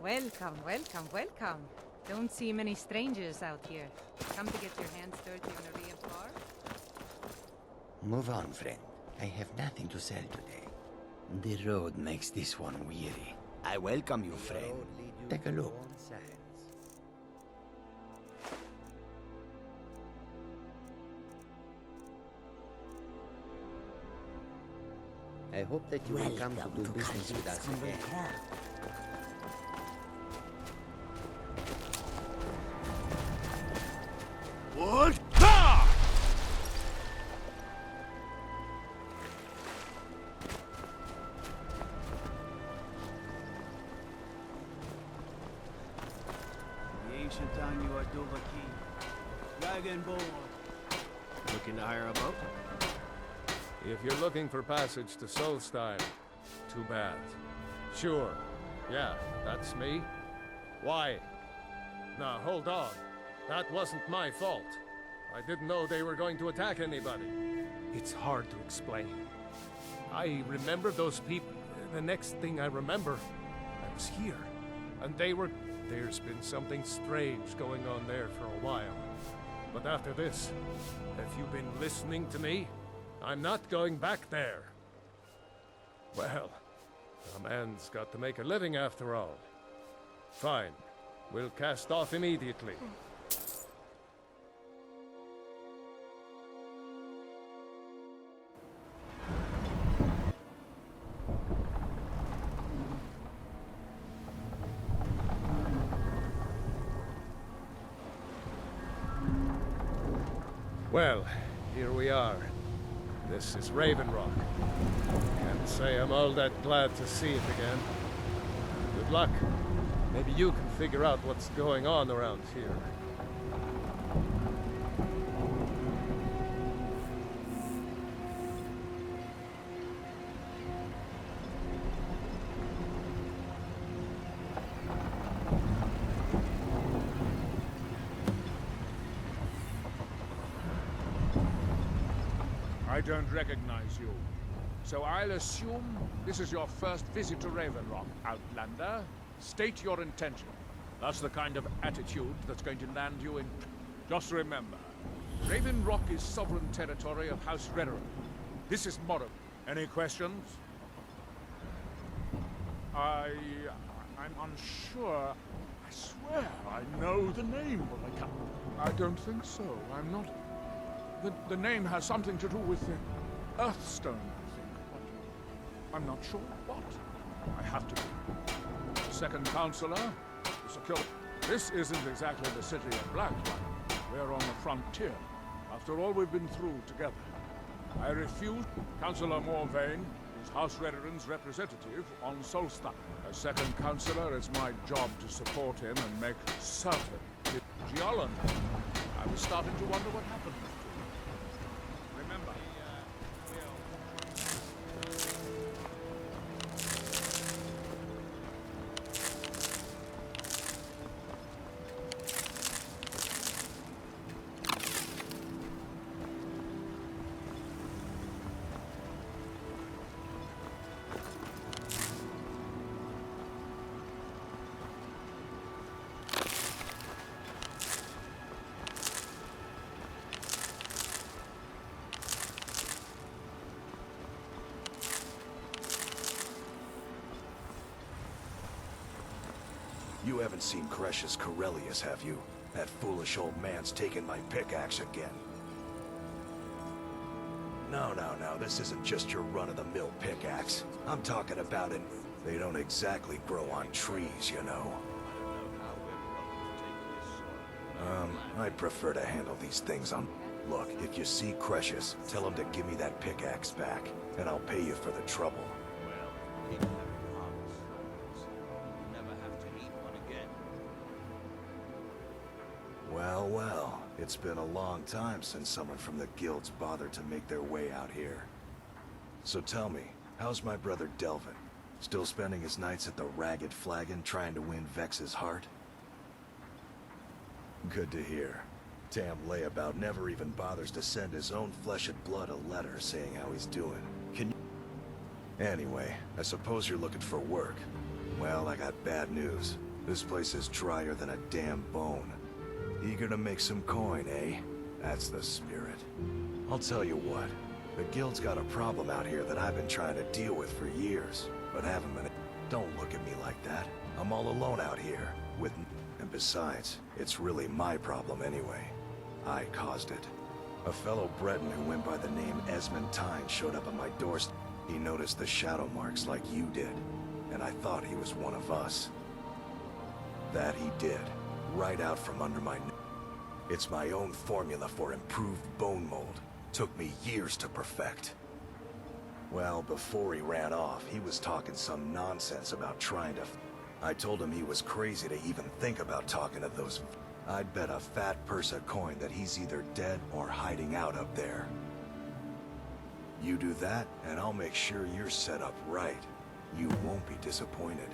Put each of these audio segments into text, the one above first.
Welcome, welcome, welcome. Don't see many strangers out here. Come to get your hands dirty on a real bar? Move on, friend. I have nothing to sell today. The road makes this one weary. I welcome you, friend. Take a look. I hope that you will come to do business with us again. What? Ha! The ancient time you are Dovaki. Dragonborn. Looking to hire a boat? If you're looking for passage to Solstheim, too bad. Sure, yeah, that's me. Why? Now, hold on. That wasn't my fault. I didn't know they were going to attack anybody. It's hard to explain. I remember those people. The next thing I remember, I was here. And they were... There's been something strange going on there for a while. But after this, have you been listening to me? I'm not going back there. Well, a man's got to make a living after all. Fine. We'll cast off immediately. Well, here we are. This is Raven Rock. Can't say I'm all that glad to see it again. Good luck. Maybe you can figure out what's going on around here. I don't recognize you. So I'll assume this is your first visit to Raven Rock, Outlander. State your intention. That's the kind of attitude that's going to land you in... Just remember, Raven Rock is sovereign territory of House Redoran. This is Morrow. Any questions? I'm unsure. I swear I know the name, but I can't... I don't think so. I'm not... The name has something to do with the Earthstone, I think, but I'm not sure what. I have to be. Second Counselor, the security. This isn't exactly the city of Blacklight. We're on the frontier. After all we've been through together. I refuse. Councillor Morvain is House Redoran's representative on Solstheim. As Second Counselor, it's my job to support him and make certain his geology. I was starting to wonder what happened. Remember, You haven't seen Kresh's Corellius, have you? That foolish old man's taken my pickaxe again. No, this isn't just your run-of-the-mill pickaxe. I'm talking about it. They don't exactly grow on trees, you know. I'd prefer to handle these things on... Look, if you see Kresh's, tell him to give me that pickaxe back, and I'll pay you for the trouble. Well, it's been a long time since someone from the guilds bothered to make their way out here. So tell me, how's my brother Delvin? Still spending his nights at the Ragged Flagon trying to win Vex's heart? Good to hear. Damn layabout never even bothers to send his own flesh and blood a letter saying how he's doing. Can you... Anyway, I suppose you're looking for work. Well, I got bad news. This place is drier than a damn bone. Eager to make some coin, eh? That's the spirit. I'll tell you what. The guild's got a problem out here that I've been trying to deal with for years, but haven't been. Don't look at me like that. I'm all alone out here, with. And besides, it's really my problem anyway. I caused it. A fellow Breton who went by the name Esmond Tyne showed up at my doorstep. He noticed the shadow marks like you did, and I thought he was one of us. That he did, right out from under my nose. It's my own formula for improved bone mold. Took me years to perfect. Well, before he ran off, he was talking some nonsense about trying to... I told him he was crazy to even think about talking to those... I'd bet a fat purse of coin that he's either dead or hiding out up there. You do that, and I'll make sure you're set up right. You won't be disappointed.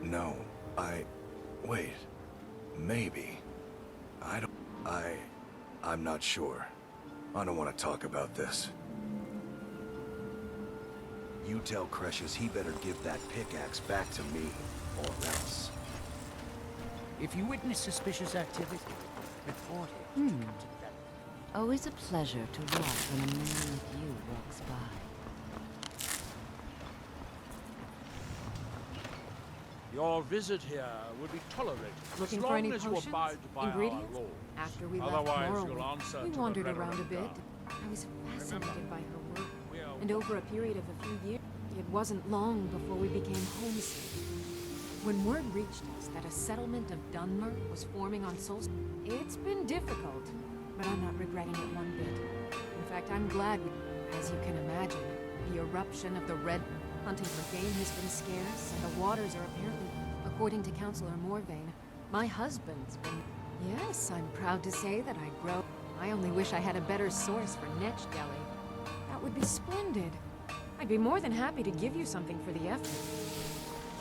No, wait. Maybe. I'm not sure. I don't want to talk about this. You tell Cretius he better give that pickaxe back to me, or else. If you witness suspicious activity, report it. Always a pleasure to watch when a man like you walks by. Your visit here will be tolerated Looking as for long any as potions? you abide by Ingredients? our laws. After we left Otherwise, you'll Morrowind, answer we to wandered the around a venerable bit. guard. I was fascinated by her work. We are And over a period of a few years, it wasn't long before we became homesick. When word reached us that a settlement of Dunmer was forming on Solstheim, it's been difficult, but I'm not regretting it one bit. In fact, I'm glad, as you can imagine, the eruption of the Red hunting for game has been scarce, and the waters are apparently, according to Councillor Morvain, my husband's been... Yes, I'm proud to say that I grow... I only wish I had a better source for Netch Jelly. That would be splendid. I'd be more than happy to give you something for the effort.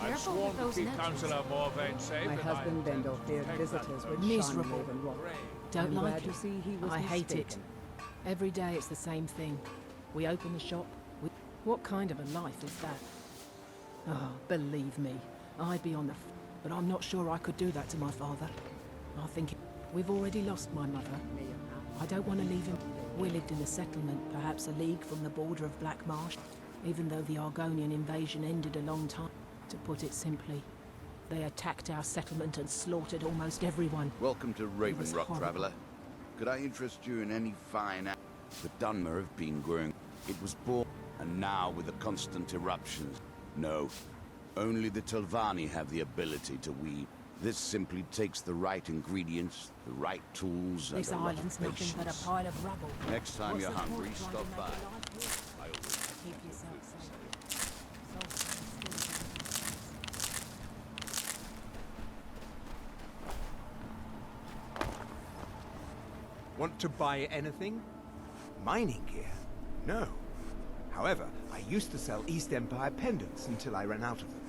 I've Careful sworn with to those keep netches. Councillor Morvain safe. My and I husband intend Bendel to feared take visitors that would post. shine Miserable. Raven Rock. Don't I'm like glad it. to see he was I hate it. mistaken. Every day it's the same thing. We open the shop. What kind of a life is that? Oh, believe me, I'd be on the but I'm not sure I could do that to my father. I think we've already lost my mother. I don't want to leave him. We lived in a settlement, perhaps a league from the border of Black Marsh, even though the Argonian invasion ended a long time. To put it simply, they attacked our settlement and slaughtered almost everyone. Welcome to Raven was Rock, horrible. traveler. Could I interest you in any fine act? The Dunmer have been growing. It was born, and now with the constant eruptions. No, only the Telvanni have the ability to weave. This simply takes the right ingredients, the right tools, and This a lot island's of nothing but a patience. pile of rubble. Next time What's you're the point hungry, trying to stop make by. a life here? I always have Keep good yourself food to safe. say. Want to buy anything? Mining gear? No. However, I used to sell East Empire pendants until I ran out of them.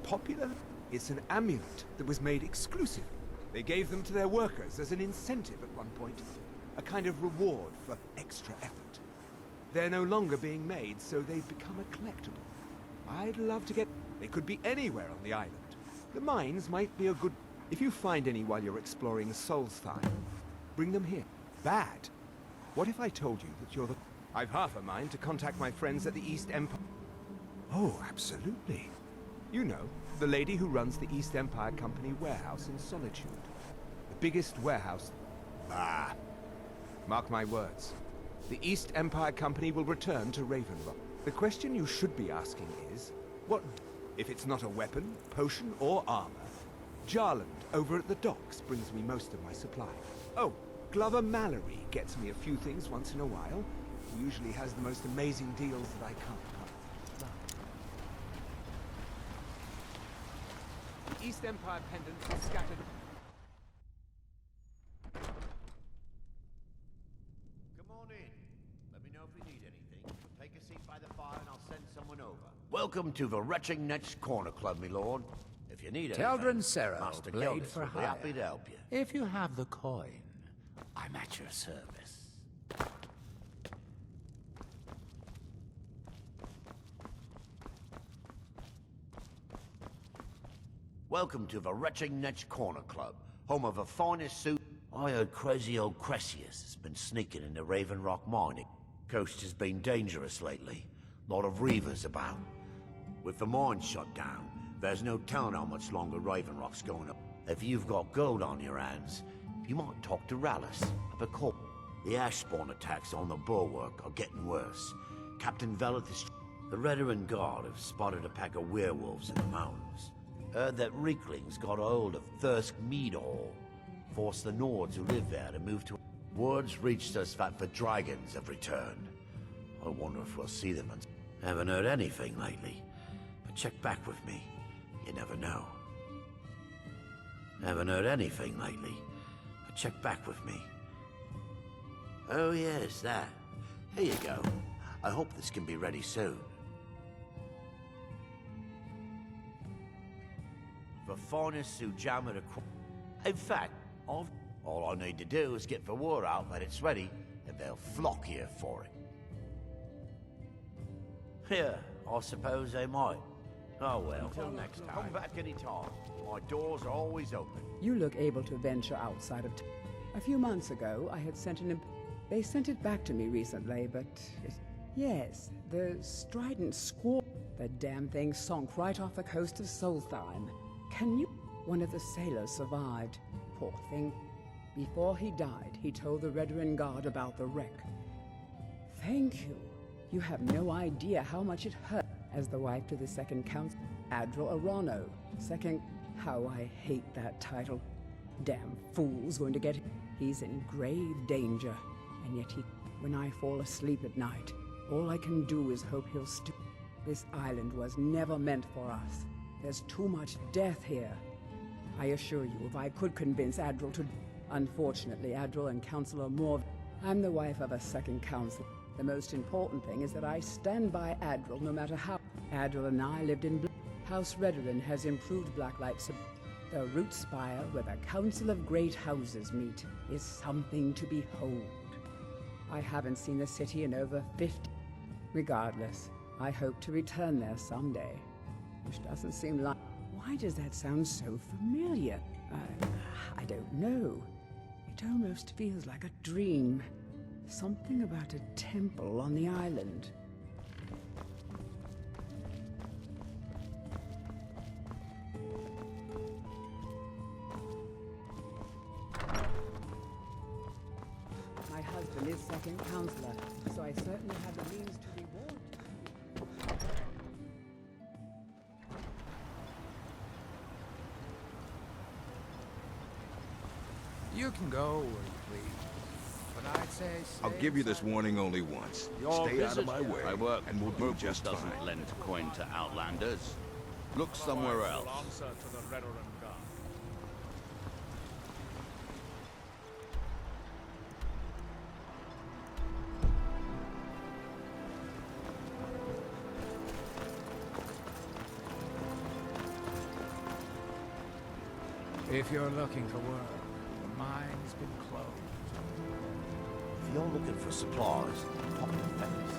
Popular? It's an amulet that was made exclusive. They gave them to their workers as an incentive at one point. A kind of reward for extra effort. They're no longer being made, so they've become a collectible. I'd love to get... They could be anywhere on the island. The mines might be a good... If you find any while you're exploring Solstheim, bring them here. Bad? What if I told you that you're the... I've half a mind to contact my friends at the East Empire. Oh, absolutely. You know, the lady who runs the East Empire Company warehouse in Solitude. The biggest warehouse... Ah. Mark my words. The East Empire Company will return to Raven Rock. The question you should be asking is, what... If it's not a weapon, potion, or armor, Jarland over at the docks brings me most of my supply. Oh, Glover Mallory gets me a few things once in a while. He usually has the most amazing deals that I can't come. The East Empire pendants are scattered. Come on in. Let me know if you need anything. Take a seat by the fire and I'll send someone over. Welcome to the Retching Next Corner Club, my lord. If you need anything, Teldrin Serra, Master blade Gildas for will be hire. happy to help you. If you have the coin, I'm at your service. Welcome to the Retching Netch Corner Club, home of the finest suit. I heard crazy old Cressius has been sneaking into Raven Rock mining. Coast has been dangerous lately. Lot of reavers about. With the mine shut down, there's no telling how much longer Raven Rock's going up. If you've got gold on your hands, you might talk to Rallis up at court. The ash spawn attacks on the bulwark are getting worse. Captain Velith is... The Veteran Guard have spotted a pack of werewolves in the mountains. Heard that Reeklings got a hold of Thirsk Mead Hall. Forced the Nords who live there to move to... Words reached us that the dragons have returned. I wonder if we'll see them. Haven't heard anything lately. But check back with me. You never know. Haven't heard anything lately. But check back with me. Oh yes, that. Here you go. I hope this can be ready soon. The finest who jam at a... In fact, all I need to do is get the word out that it's ready, and they'll flock here for it. Yeah, I suppose they might. Oh well, until next time. Come back any time. My doors are always open. You look able to venture outside of... A few months ago, I had sent an... They sent it back to me recently, but... Yes, the strident squall. The damn thing sunk right off the coast of Solstheim. Can you... One of the sailors survived. Poor thing. Before he died, he told the Veteran Guard about the wreck. Thank you. You have no idea how much it hurt. As the wife to the second count, Admiral Arano. Second... How I hate that title. Damn fool's going to get... He's in grave danger. And yet he... When I fall asleep at night, all I can do is hope he'll This island was never meant for us. There's too much death here. I assure you, if I could convince Admiral to... Unfortunately, Admiral and Council are more... I'm the wife of a second council. The most important thing is that I stand by Admiral no matter how... Admiral and I lived in... House Redoran has improved Blacklight. The root spire where the Council of Great Houses meet is something to behold. I haven't seen the city in over 50... Regardless, I hope to return there someday. Which doesn't seem like... Why does that sound so familiar? I don't know. It almost feels like a dream. Something about a temple on the island. My husband is second counselor, so I certainly have the means to reward you. You can go where you please, but I'd say... I'll give you this warning only once. Stay out of my way, I work and we'll do just doesn't fine. lend coin to outlanders. Look somewhere else. Answer to the Veteran Guard. If you're looking for work, the mine's been closed. If you're looking for supplies, talk to Felix.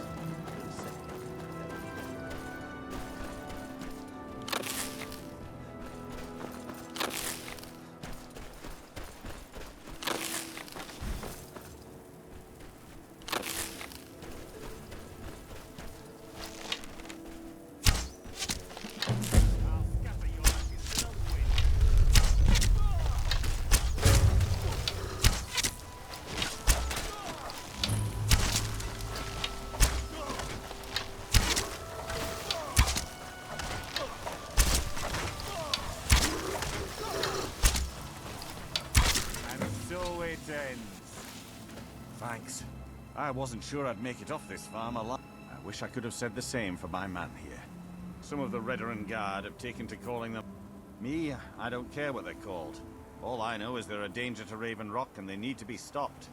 Thanks. I wasn't sure I'd make it off this farm alive. I wish I could have said the same for my man here. Some of the Veteran Guard have taken to calling them... Me, I don't care what they're called. All I know is they're a danger to Raven Rock and they need to be stopped.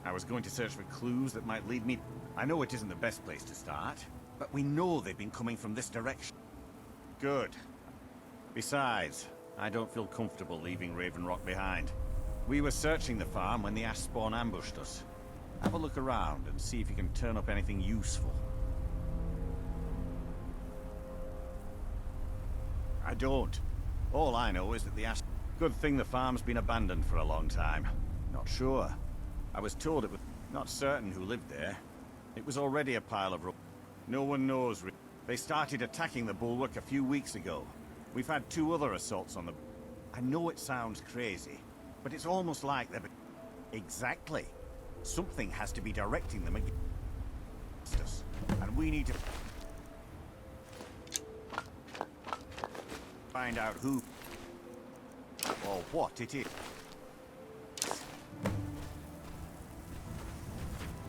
I was going to search for clues that might lead me... I know it isn't the best place to start, but we know they've been coming from this direction. Good. Besides, I don't feel comfortable leaving Raven Rock behind. We were searching the farm when the ash spawn ambushed us. Have a look around and see if you can turn up anything useful. I don't. All I know is that the ash... Good thing the farm's been abandoned for a long time. Not sure. I was told it was... Not certain who lived there. It was already a pile of rubble. No one knows. They started attacking the bulwark a few weeks ago. We've had 2 other assaults on the... I know it sounds crazy, but it's almost like they've... Exactly. Something has to be directing them against us. And we need to... find out who... or what it is.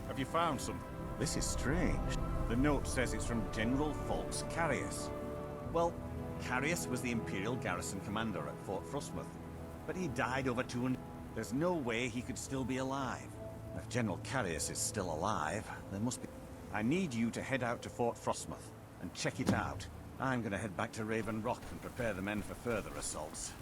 Have you found some? This is strange. The note says it's from General Falks Carius. Well, Carius was the Imperial garrison commander at Fort Frostmoth, but he died over 200... There's no way he could still be alive. If General Carius is still alive, there must be... I need you to head out to Fort Frostmoth and check it out. I'm gonna head back to Raven Rock and prepare the men for further assaults.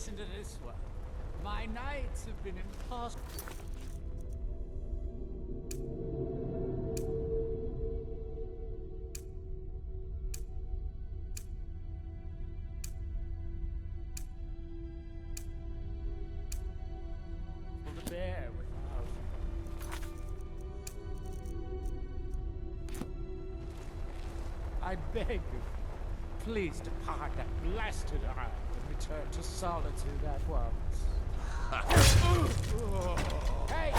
listen to this one. My nights have been impossible. To bear without. I beg of you, please depart that blasted island and return to solitude at once. Hey!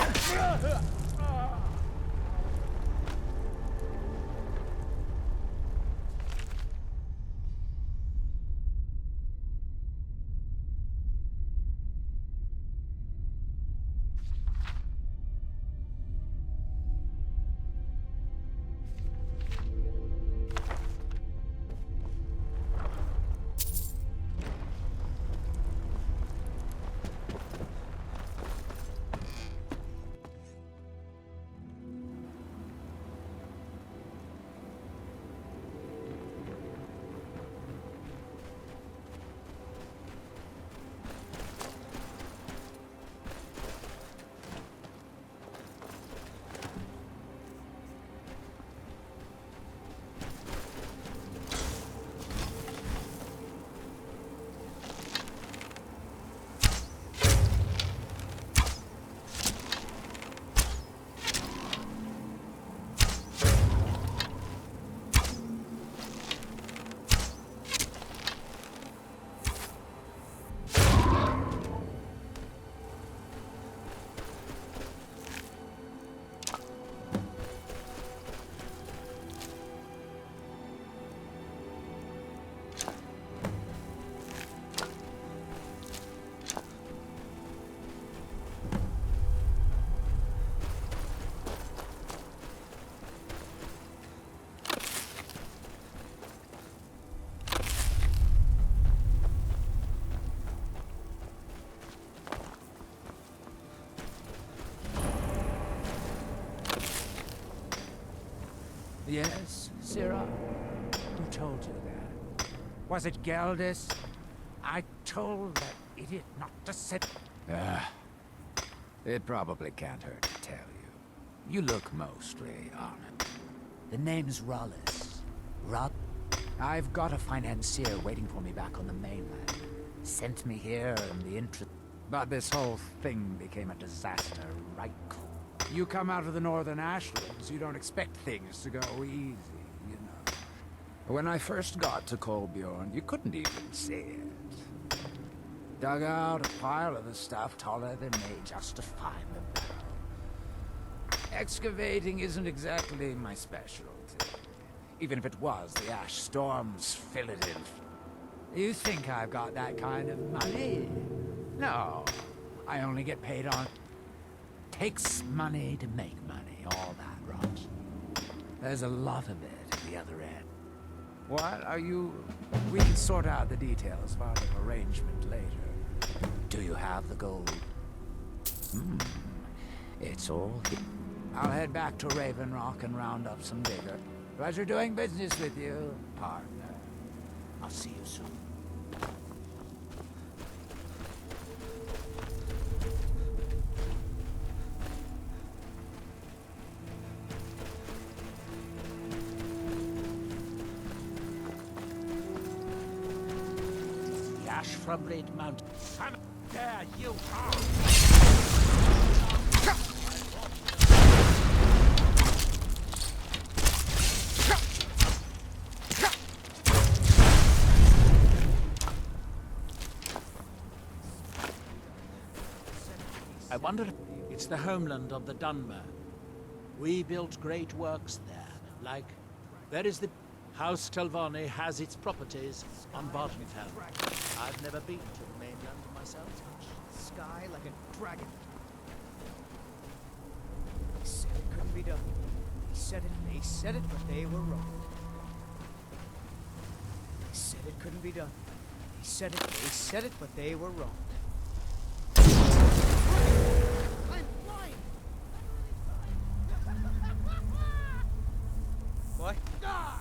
Yes, Sirrah? Who told you that? Was it Geldis? I told that idiot not to sit... It probably can't hurt to tell you. You look mostly honest. The name's Rollis. I've got a financier waiting for me back on the mainland. Sent me here in the interest... But this whole thing became a disaster, right? You come out of the northern ashlands, you don't expect things to go easy, you know. When I first got to Kolbjorn, you couldn't even see it. Dug out a pile of the stuff taller than me just to find the barrel. Excavating isn't exactly my specialty. Even if it was, the ash storms fill it in. You think I've got that kind of money? No, I only get paid on... Takes money to make money, all that rot. There's a lot of it at the other end. What are you... We can sort out the details of our little arrangement later. Do you have the gold? It's all here. I'll head back to Raven Rock and round up some digger. Pleasure doing business with you, partner. I'll see you soon. From Red Mountain. There you are! I wonder... It's the homeland of the Dunmer. We built great works there, like... There is the... House Telvanni has its properties on Boddenfell. I've never been to the mainland myself. Sky like a dragon. He said it couldn't be done. He said it, they said it, but they were wrong. He said it couldn't be done. He said it, they said it, but they were wrong. I'm flying! What? Ah!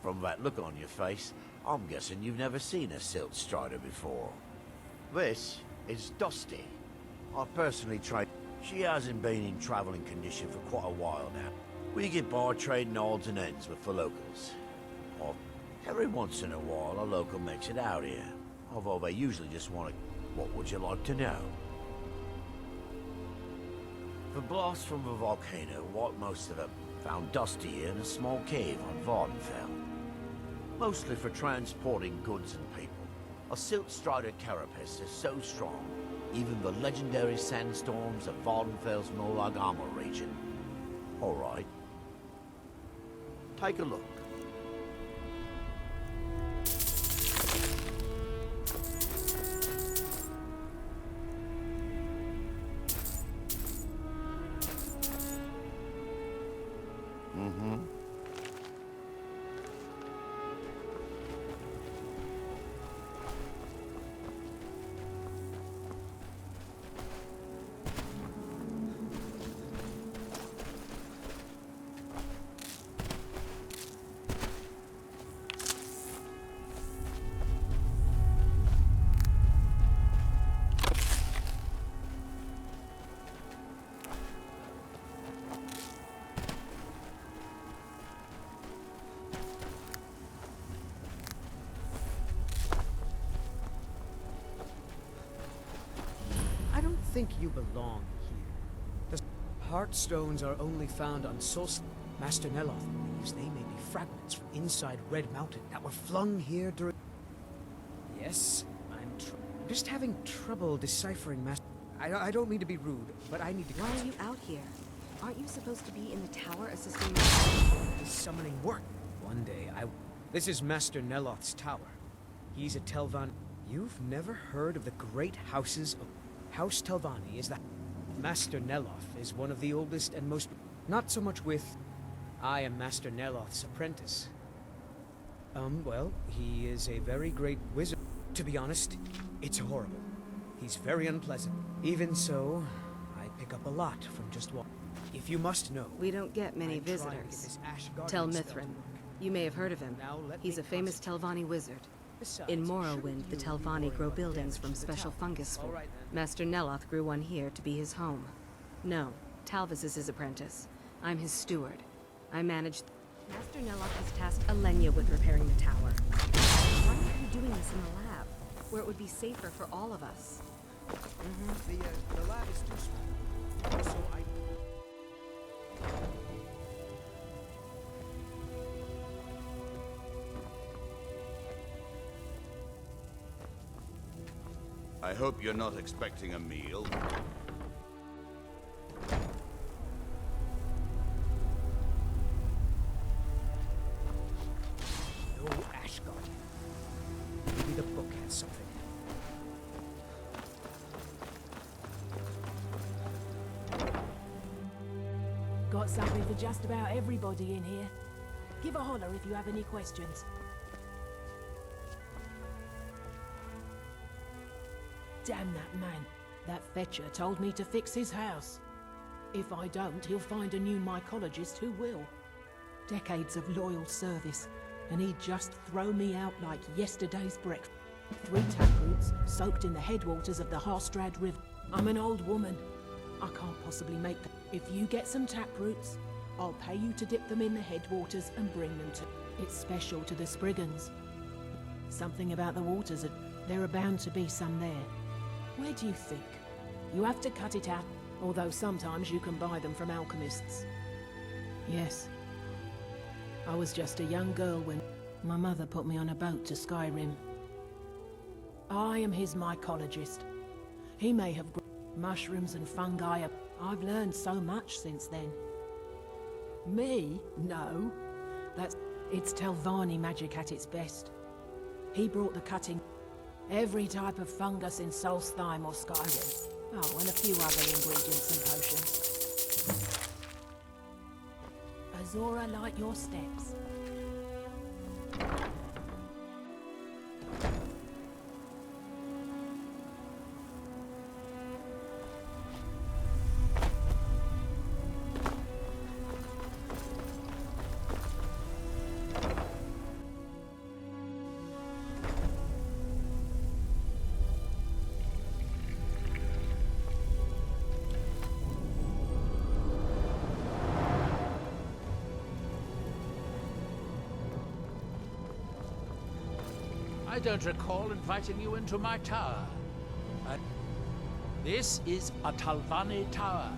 From that look on your face, I'm guessing you've never seen a silt strider before. This is Dusty. I personally trade. She hasn't been in traveling condition for quite a while now. We get by trading odds and ends with the locals. Every once in a while, a local makes it out here. Although they usually just want to... What would you like to know? The blast from the volcano wiped most of them. Found Dusty here in a small cave on Vardenfell. Mostly for transporting goods and people. A silt strider carapace is so strong, even the legendary sandstorms of Vardenfell's Molagama region. Alright. Take a look. I don't think you belong here. The Heartstones are only found on Solstheim. Master Neloth believes they may be fragments from inside Red Mountain that were flung here during... Yes, I'm just having trouble deciphering Master... I don't mean to be rude, but I need to... Why are you out here? Aren't you supposed to be in the tower assisting... His summoning work. One day, This is Master Neloth's tower. He's a Telvanni. You've never heard of the great houses of... House Telvanni is that... Master Neloth is one of the oldest and most... Not so much with... I am Master Neloth's apprentice. Well, he is a very great wizard. To be honest, it's horrible. He's very unpleasant. Even so, I pick up a lot from just one. If you must know... We don't get many visitors. Tel Mithrin. You may have heard of him. He's a famous Telvanni wizard. In Morrowind, the Telvanni grow buildings from special fungus for. Master Neloth grew one here to be his home. No, Talvis is his apprentice. I'm his steward. I manage... Master Neloth has tasked Alenia with repairing the tower. Why aren't you doing this in the lab, where it would be safer for all of us? The lab is too small. So I hope you're not expecting a meal. No Ashgard. Maybe the book has something. Got something for just about everybody in here. Give a holler if you have any questions. Damn that man. That fetcher told me to fix his house. If I don't, he'll find a new mycologist who will. Decades of loyal service, and he'd just throw me out like yesterday's breakfast. 3 taproots soaked in the headwaters of the Harstrad River. I'm an old woman. I can't possibly make them. If you get some taproots, I'll pay you to dip them in the headwaters and bring them to... It's special to the Spriggans. Something about the waters, there are bound to be some there. Where do you think? You have to cut it out, although sometimes you can buy them from alchemists. Yes. I was just a young girl when my mother put me on a boat to Skyrim. I am his mycologist. He may have grown mushrooms and fungi. I've learned so much since then. Me? No. It's Telvanni magic at its best. He brought the cutting... Every type of fungus in Solstheim or Skyrim. Oh, and a few other ingredients and potions. Azora, light your steps. I don't recall inviting you into my tower. This is a Telvanni tower.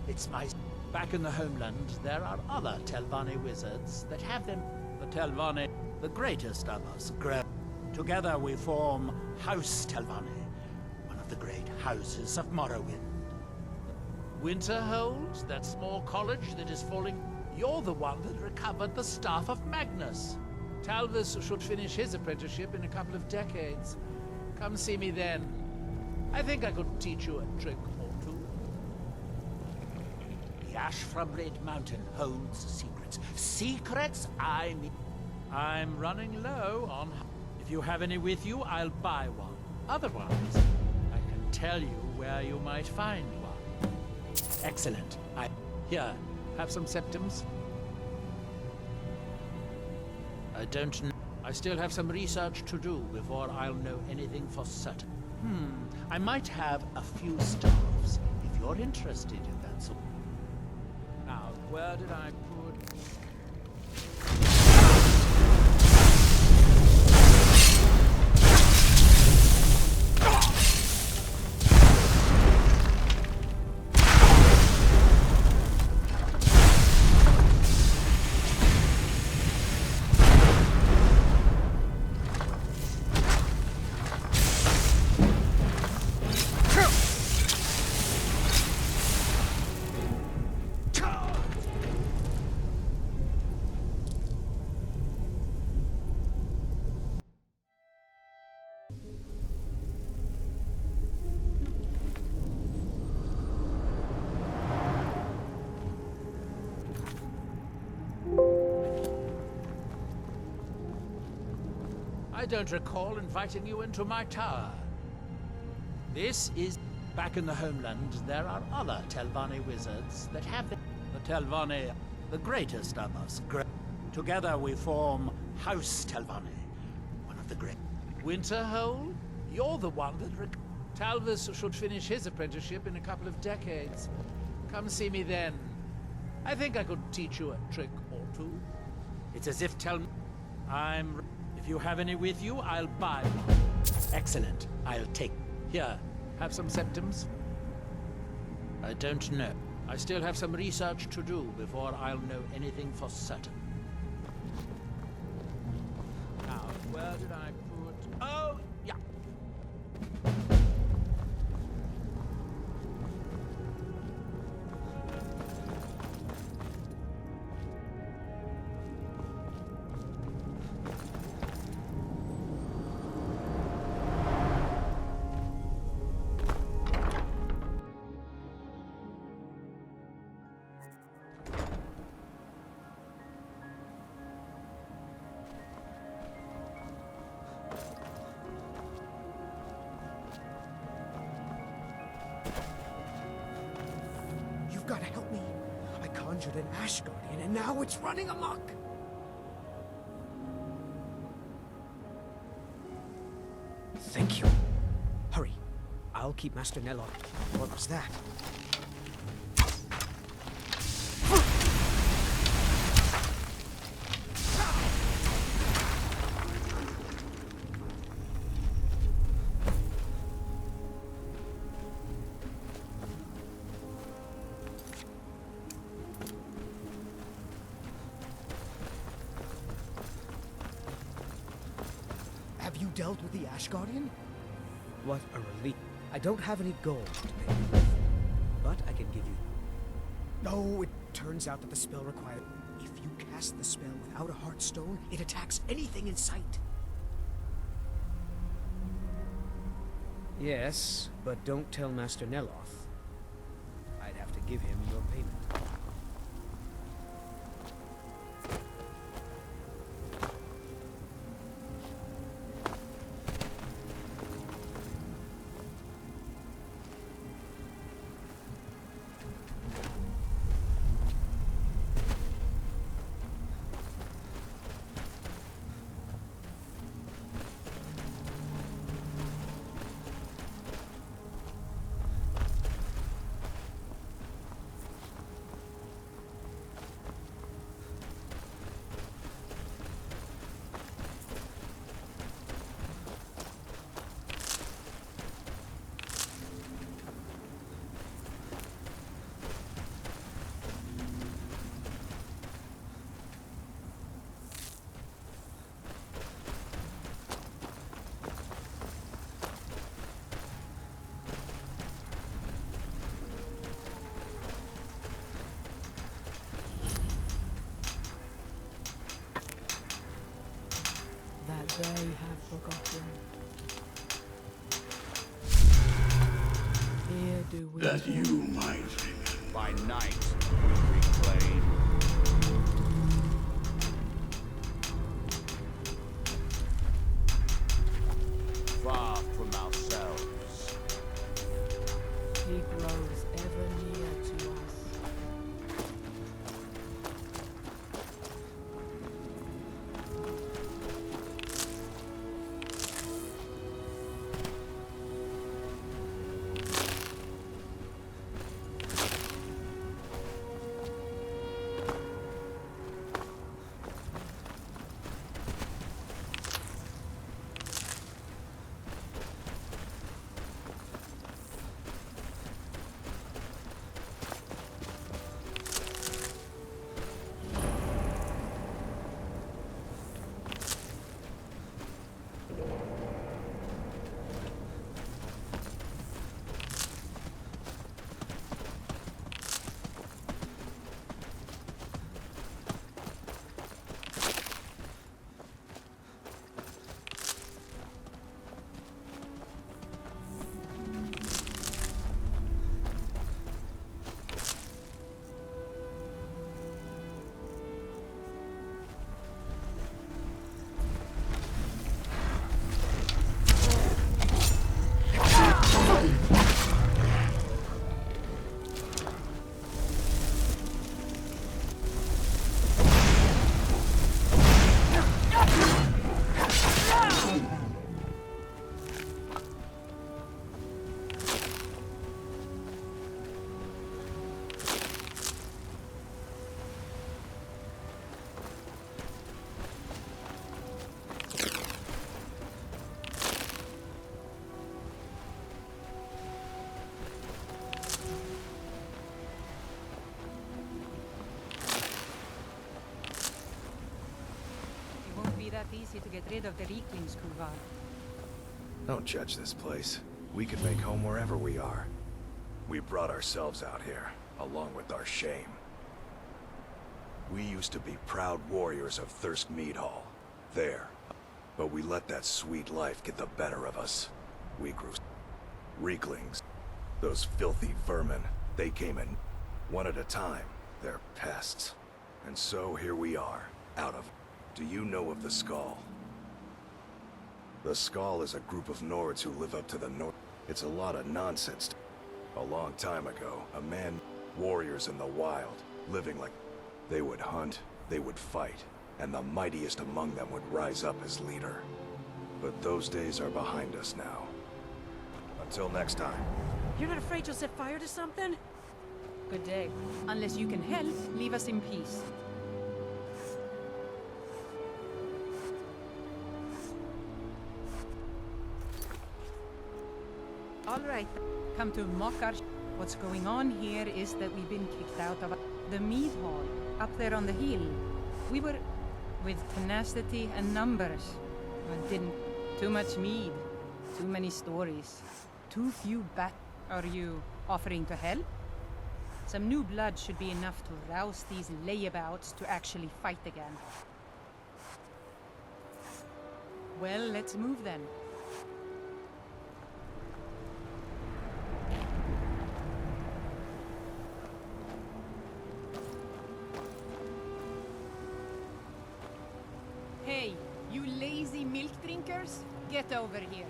It's my... Back in the homeland, there are other Telvanni wizards that have them. The Telvanni, the greatest of us, grow. Together we form House Telvanni, one of the great houses of Morrowind. Winterhold, that small college that is falling. You're the one that recovered the staff of Magnus. Talvis should finish his apprenticeship in a couple of decades. Come see me then. I think I could teach you a trick or two. The ash from Red Mountain holds secrets. Secrets I mean. I'm running low on... If you have any with you, I'll buy one. Otherwise, I can tell you where you might find one. Excellent. Here, have some septums. I don't know. I still have some research to do before I'll know anything for certain. I might have a few staffs, if you're interested in that sort. Now, where did I put... I don't recall inviting you into my tower. This is... Back in the homeland, there are other Telvanni wizards that have the Telvanni, the greatest of us. Together we form House Telvanni, one of the great... Winterhold, you're the one that... Talvis should finish his apprenticeship in a couple of decades. Come see me then. I think I could teach you a trick or two. It's as if I'm... If you have any with you, I'll buy one. Excellent. I'll take... Here, have some septums? I don't know. I still have some research to do before I'll know anything for certain. Now, where did I put... Oh, yeah. You've got to help me. I conjured an Ash Guardian, and now it's running amok. Thank you. Hurry. I'll keep Master Neloth. What was that? Have you dealt with the Ash Guardian? What a relief. I don't have any gold to pay you with, but I can give you... No, it turns out that the spell required... If you cast the spell without a Heartstone, it attacks anything in sight. Yes, but don't tell Master Neloth. I'd have to give him your payment. They have forgotten. Here do we That talk. you might remember. By night, we reclaim. Far from ourselves. He grows ever near to us. That easy to get rid of the Reeklings, Kuvar. Don't judge this place. We can make home wherever we are. We brought ourselves out here, along with our shame. We used to be proud warriors of Thirsk Mead Hall. There. But we let that sweet life get the better of us. We grew... Reeklings. Those filthy vermin. They came in one at a time. They're pests. And so here we are, out of... Do you know of the Skull? The Skull is a group of Nords who live up to the north. It's a lot of nonsense. A long time ago, a man, warriors in the wild, living like... They would hunt, they would fight, and the mightiest among them would rise up as leader. But those days are behind us now. Until next time. You're not afraid you'll set fire to something? Good day. Unless you can help, leave us in peace. All right, come to mock our... What's going on here is that we've been kicked out of the mead hall, up there on the hill. We were with tenacity and numbers. Well, didn't... Too much mead, too many stories, too few bat... Are you offering to help? Some new blood should be enough to rouse these layabouts to actually fight again. Well, let's move then. Hey, you lazy milk drinkers, get over here.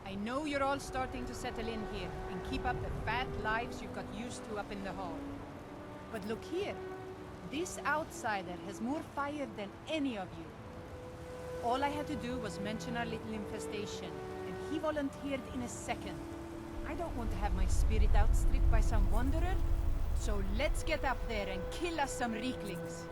I know you're all starting to settle in here and keep up the fat lives you've got used to up in the hall. But look here, this outsider has more fire than any of you. All I had to do was mention our little infestation, and he volunteered in a second. I don't want to have my spirit outstripped by some wanderer, so let's get up there and kill us some Reeklings.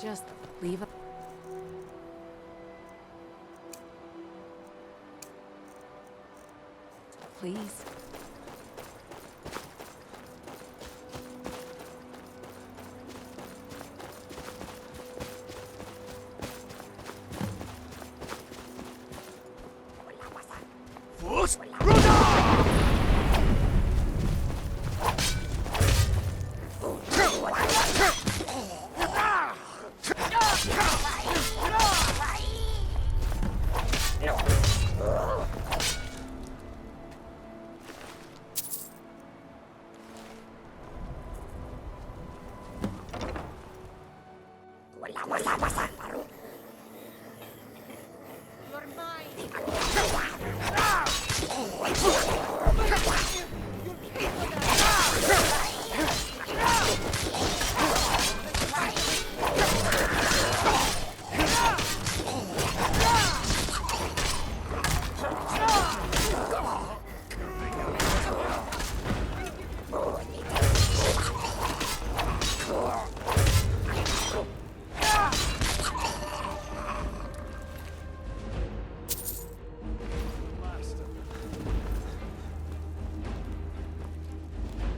Just leave a... please.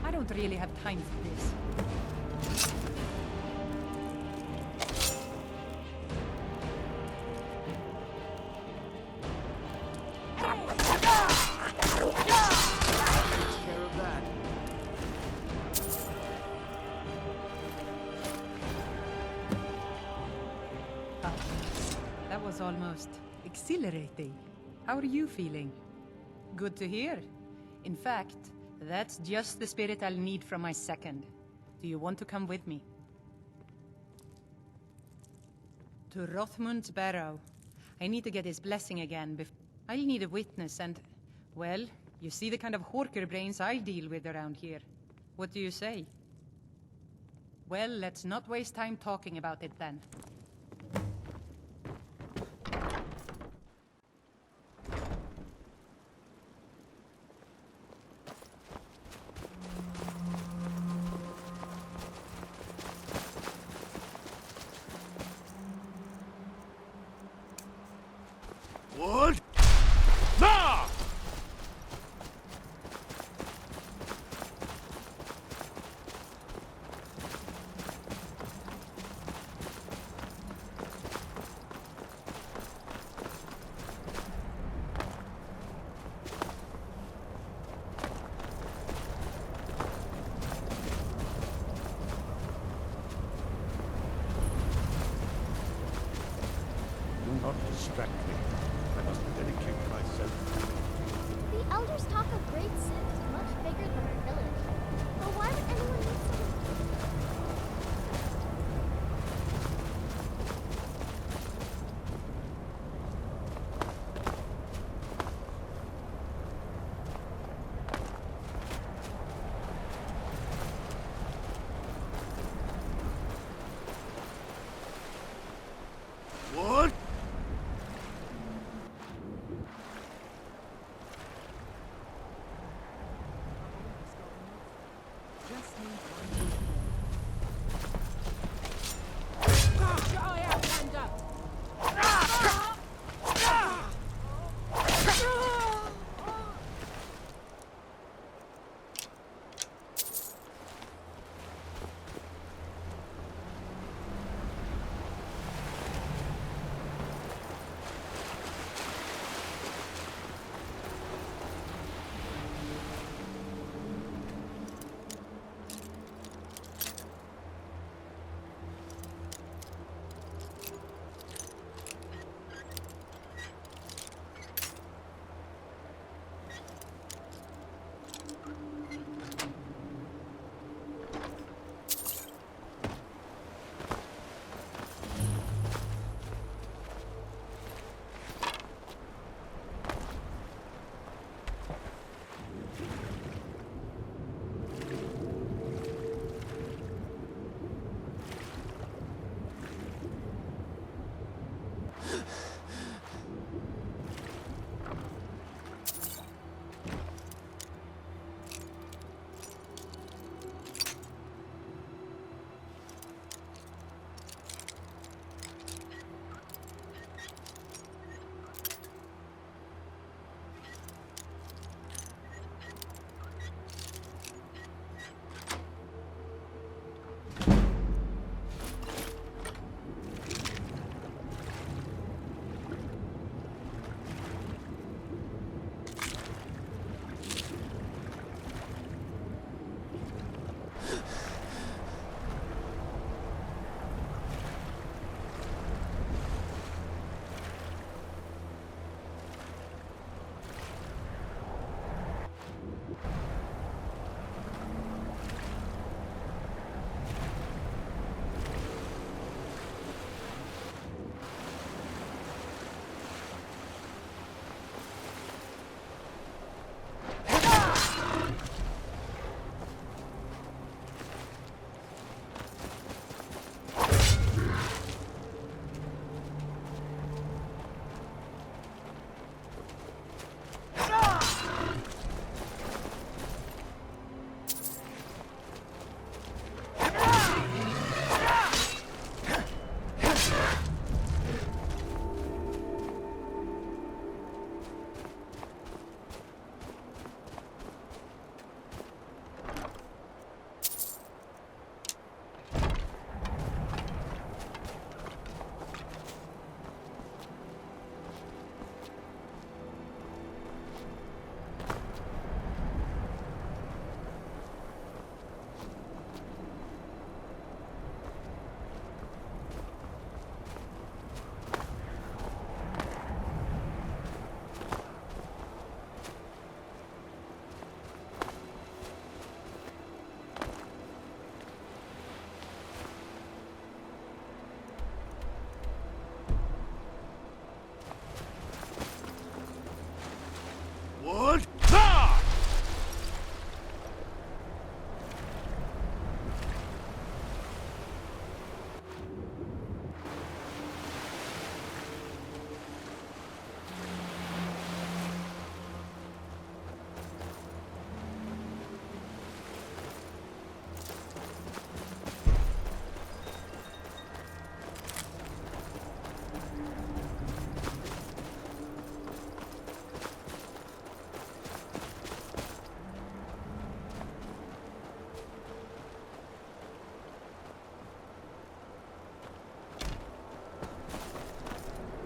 I don't really have time for this. That was almost exhilarating. How are you feeling? Good to hear. In fact, that's just the spirit I'll need from my second. Do you want to come with me? To Rothmund's barrow. I need to get his blessing again I'll need a witness and... Well, you see the kind of horker brains I deal with around here. What do you say? Well, let's not waste time talking about it then. What? Nah! Do not distract me. I must dedicate myself. The elders talk of great sins much bigger than our village. But why would anyone need to? What?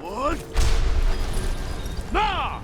What? Nah!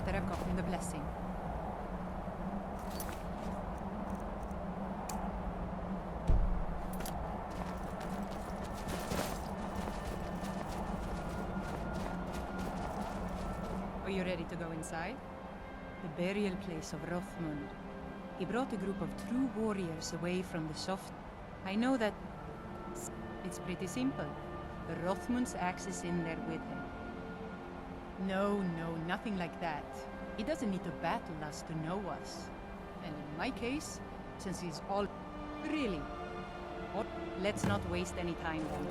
after I've gotten the blessing. Are you ready to go inside? The burial place of Rothmund. He brought a group of true warriors away from the soft... I know that... It's pretty simple. Rothmund's axe is in there with him. No, nothing like that. He doesn't need to battle us to know us. And in my case, since he's all... Really? What? Let's not waste any time then.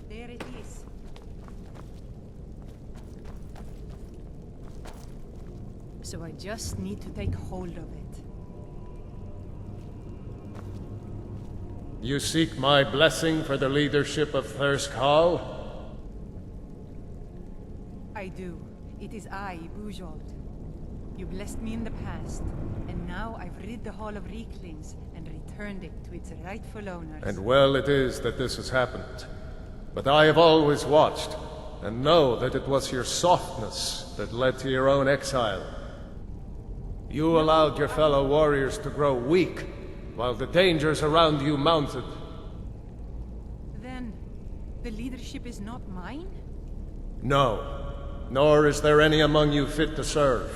There it is. So I just need to take hold of it. You seek my blessing for the leadership of Thirsk Hall? I do. It is I, Bujold. You blessed me in the past, and now I've rid the Hall of Reeklings and returned it to its rightful owners. And well it is that this has happened. But I have always watched, and know that it was your softness that led to your own exile. You allowed your fellow warriors to grow weak, while the dangers around you mounted. Then, the leadership is not mine? No, nor is there any among you fit to serve.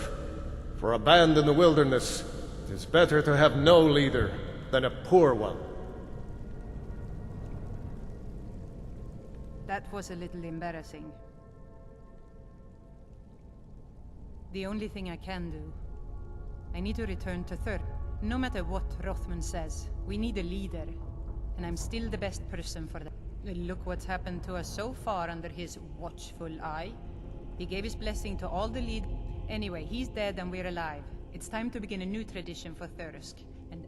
For a band in the wilderness, it is better to have no leader than a poor one. That was a little embarrassing. The only thing I can do, I need to return to Third. No matter what Rothmund says, we need a leader, and I'm still the best person for that. Look what's happened to us so far under his watchful eye. He gave his blessing to all the lead. Anyway, he's dead and we're alive. It's time to begin a new tradition for Thirsk, and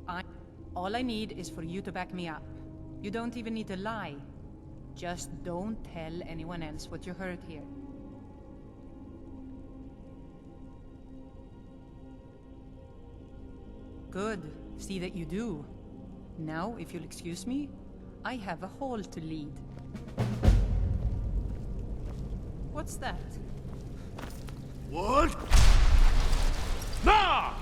all I need is for you to back me up. You don't even need to lie. Just don't tell anyone else what you heard here. Good. See that you do. Now, if you'll excuse me, I have a hall to lead. What's that? What? Nah!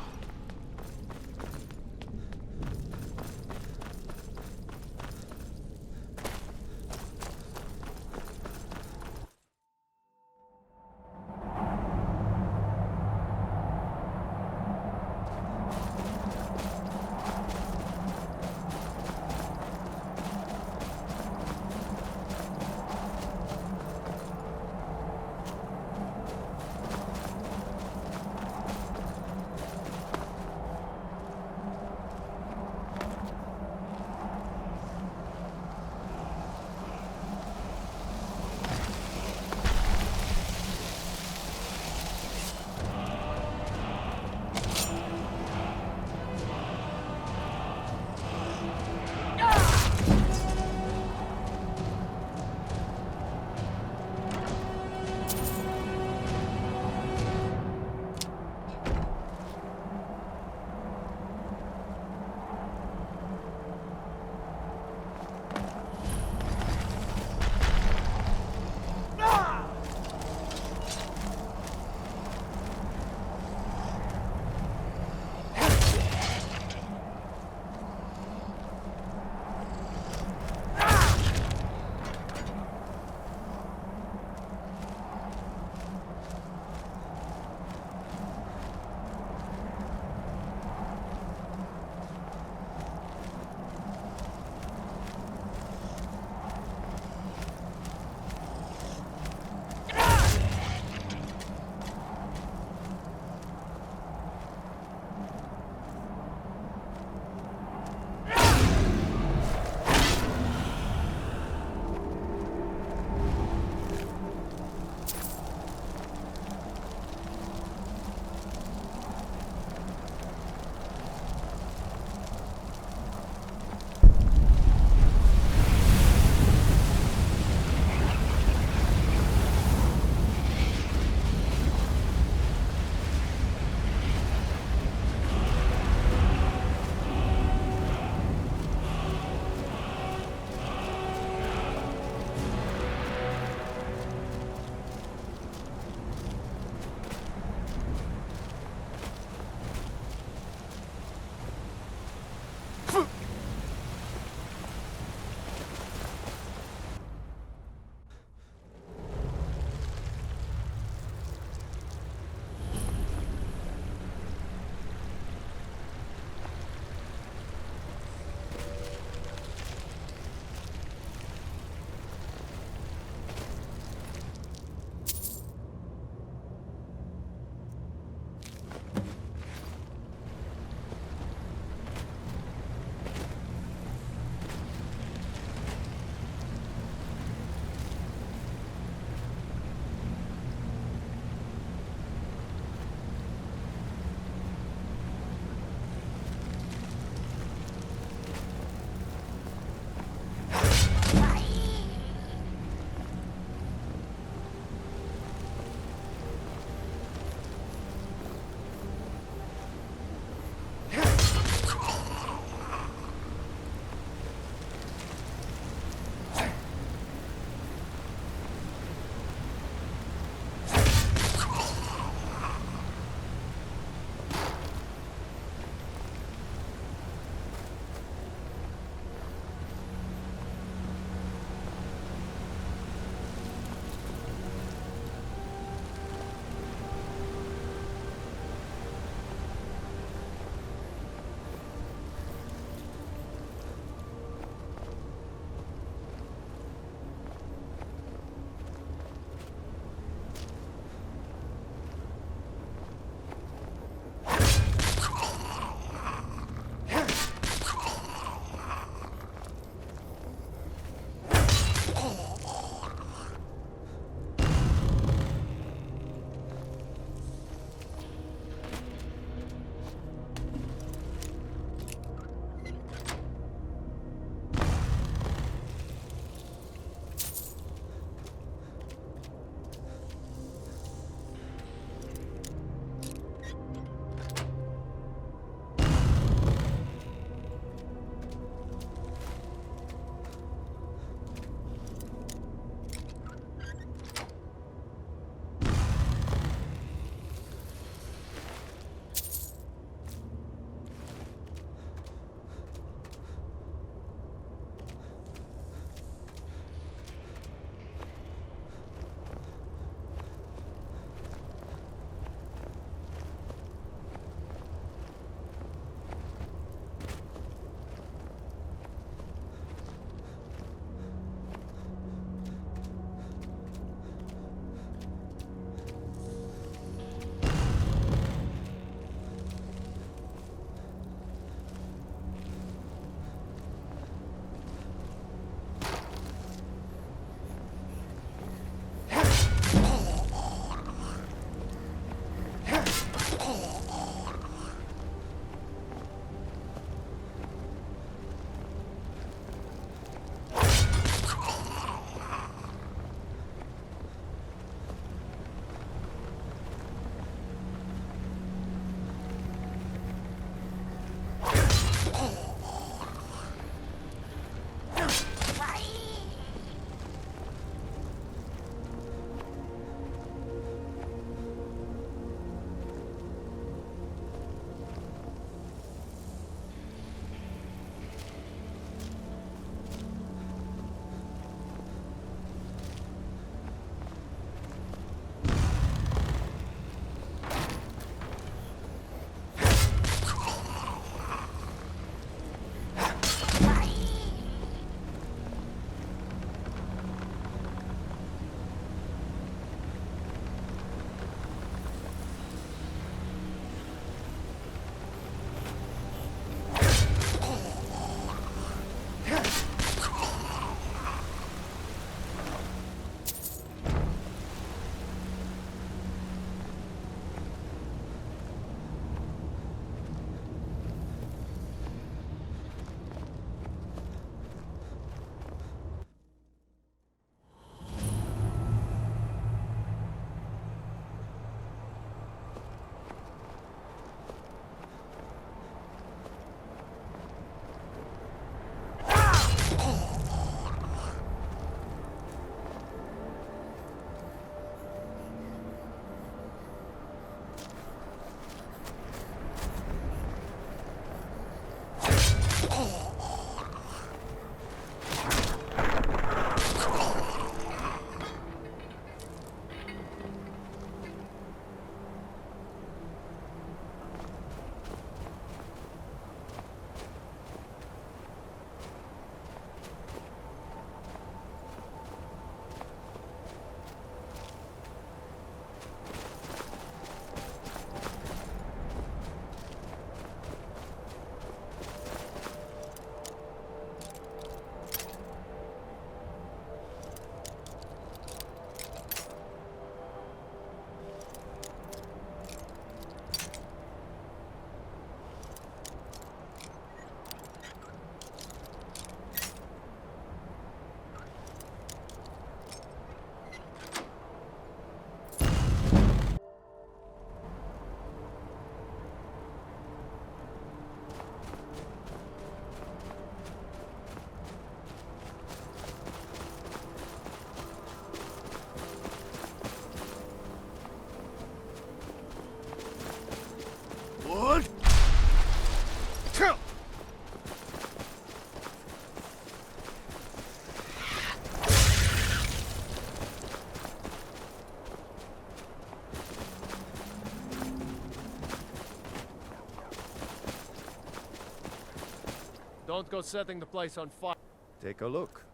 Don't go setting the place on fire. Take a look.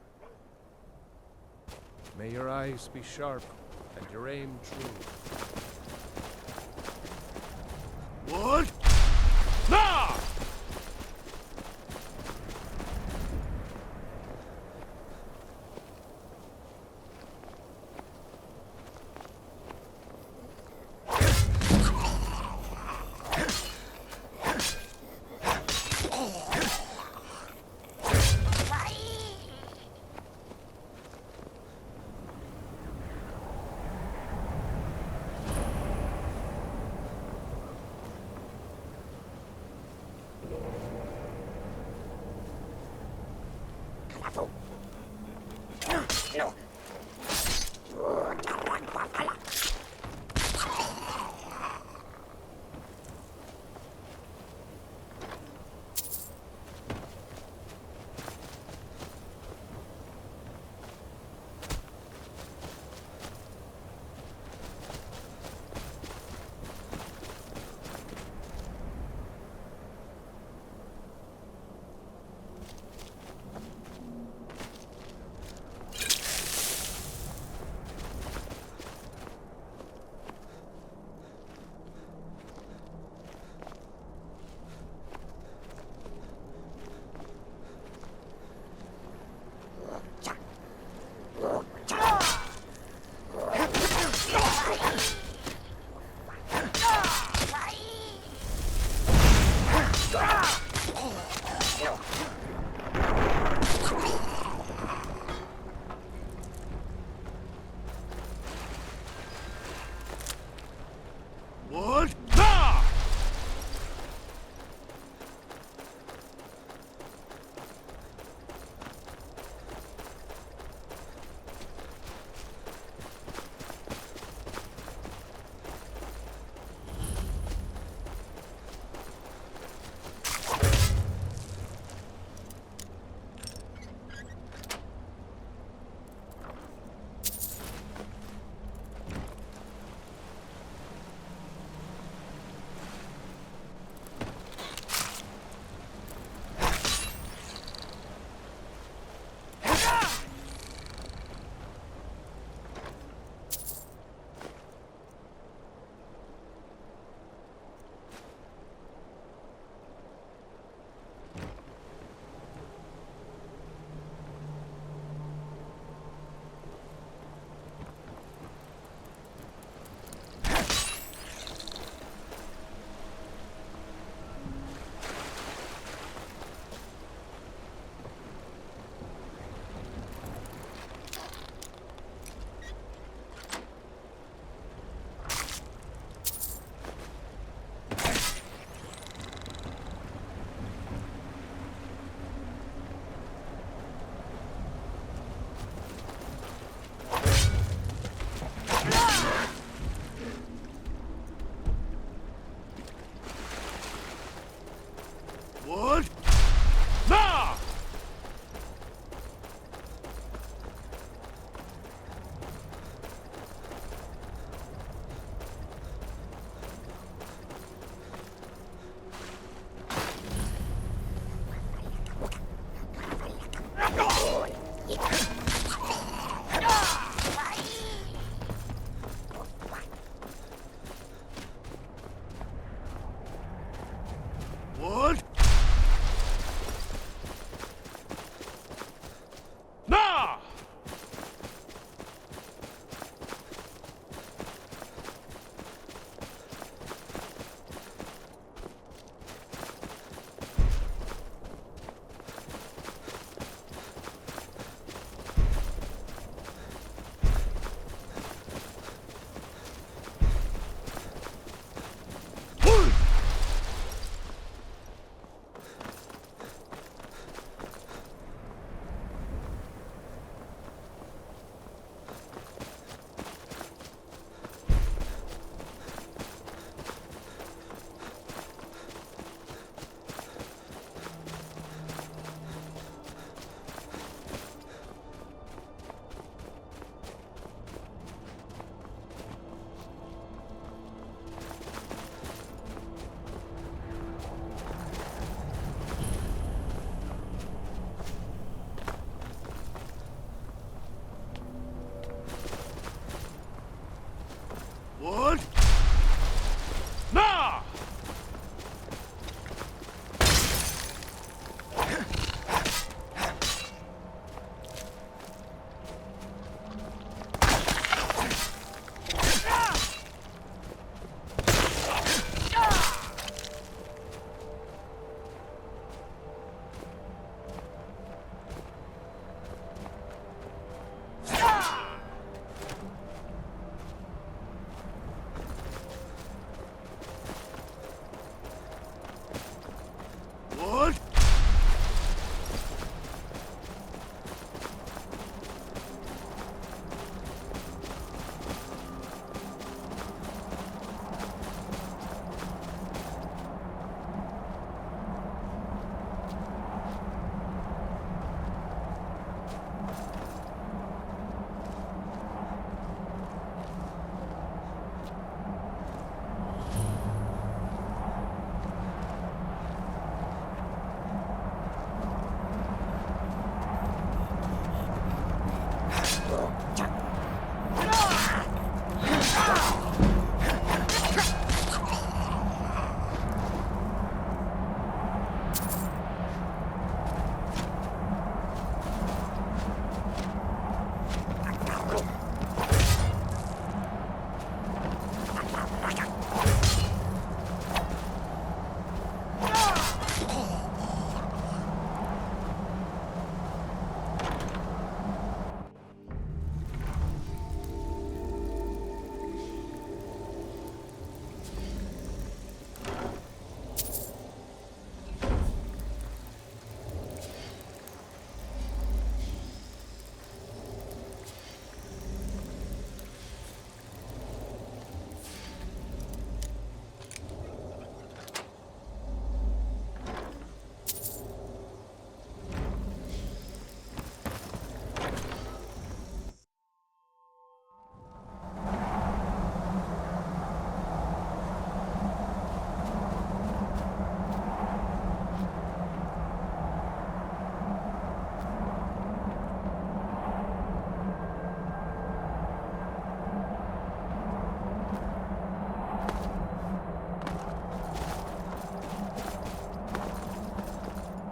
May your eyes be sharp and your aim true. What? Nah! What? What? Nah! What? What?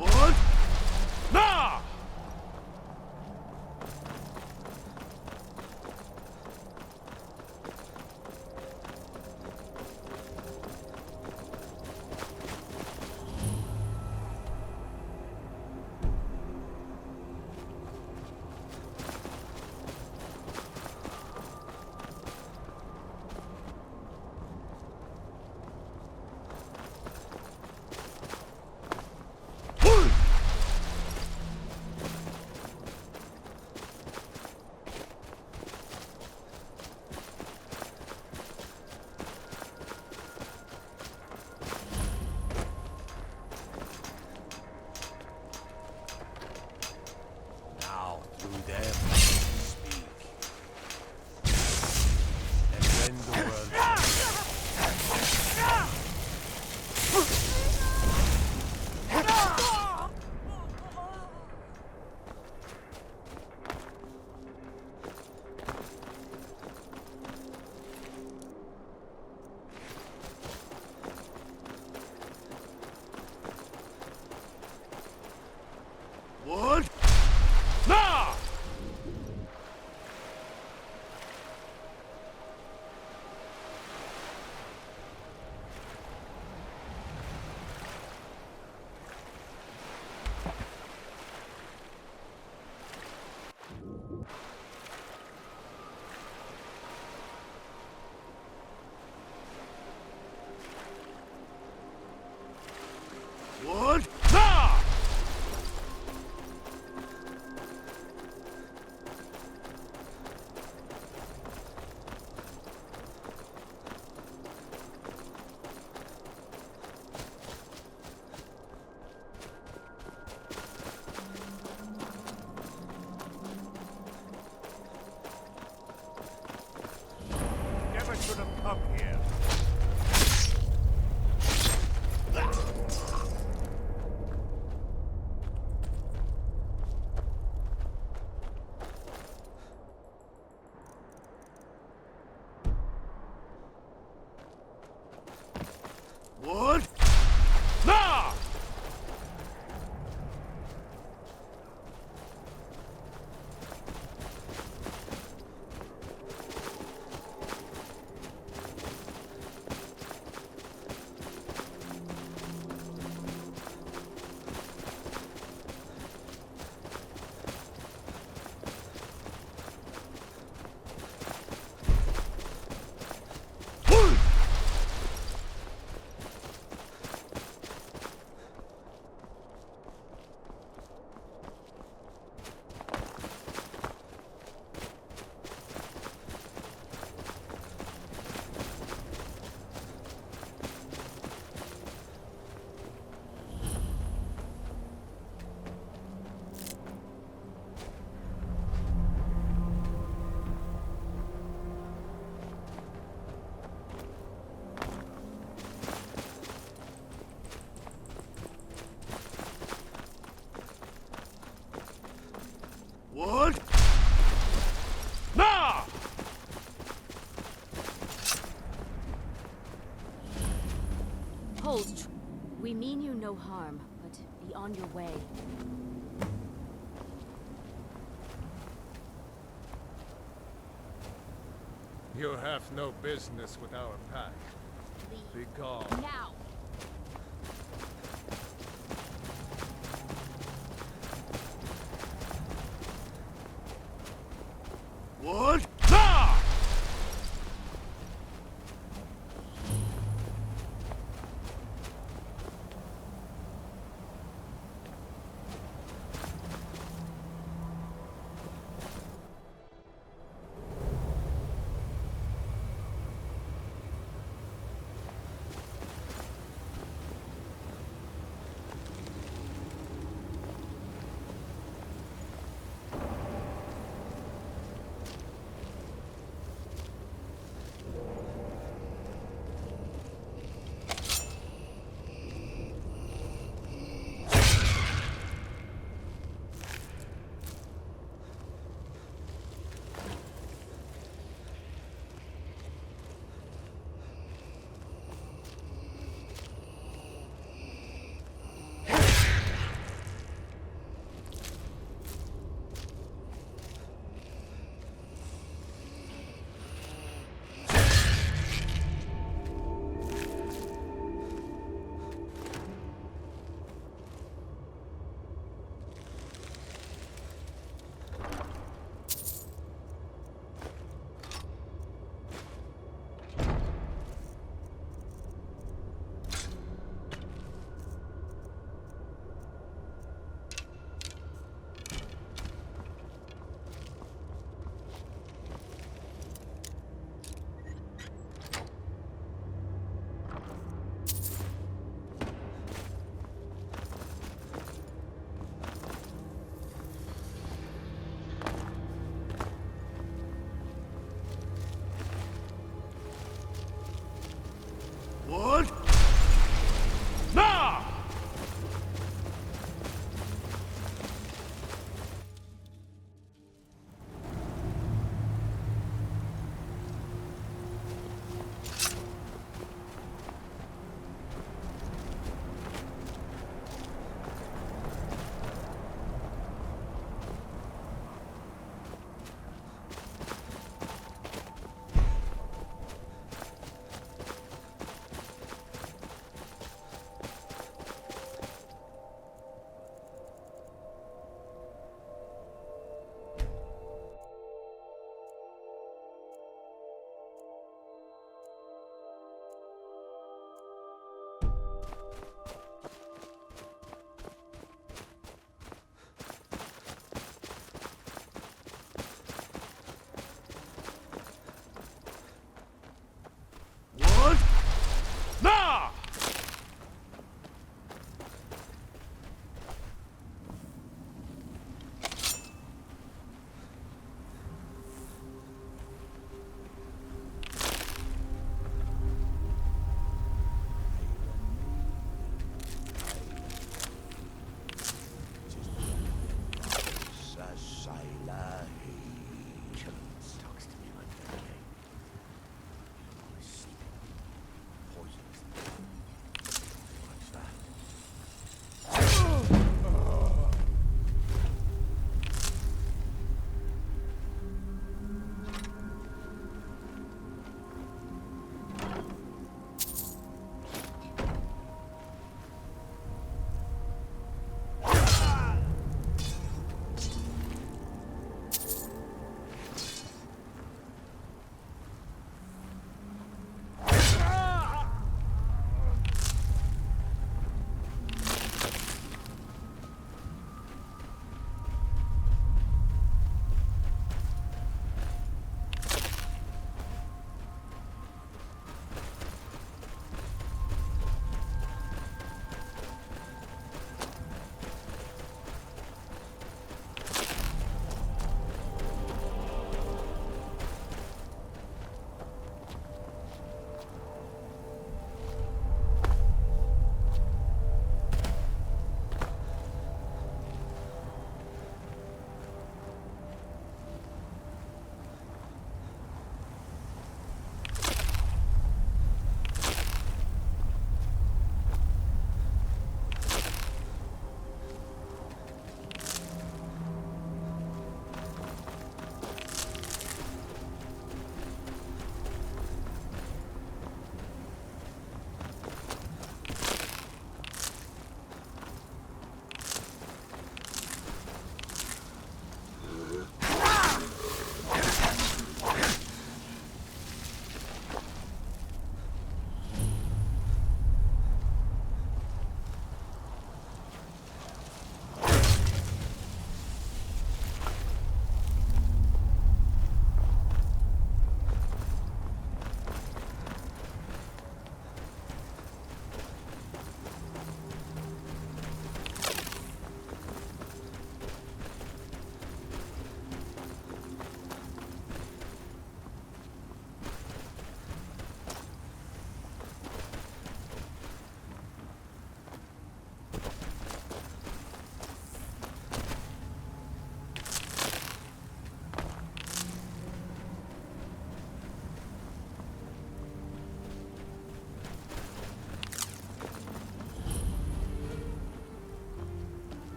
What? Nah! What? Nah! Never should have come here. What? Nah! old we mean you no harm, but be on your way. You have no business with our pack. Be gone. Now! What?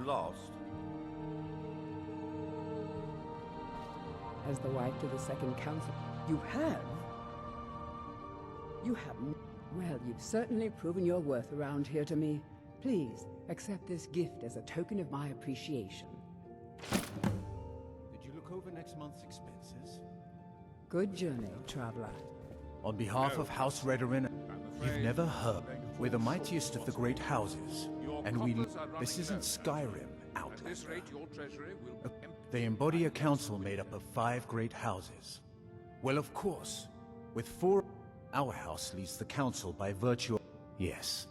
lost? As the wife to the second council. You have? You haven't? Well, you've certainly proven your worth around here to me. Please, accept this gift as a token of my appreciation. Did you look over next month's expenses? Good journey, traveler. On behalf of House Redorin, you've never heard. We're the mightiest of the great houses, and this isn't Skyrim, Outlander. They embody a council made up of 5 great houses. Well, of course, with 4, our house leads the council by virtue of... Yes.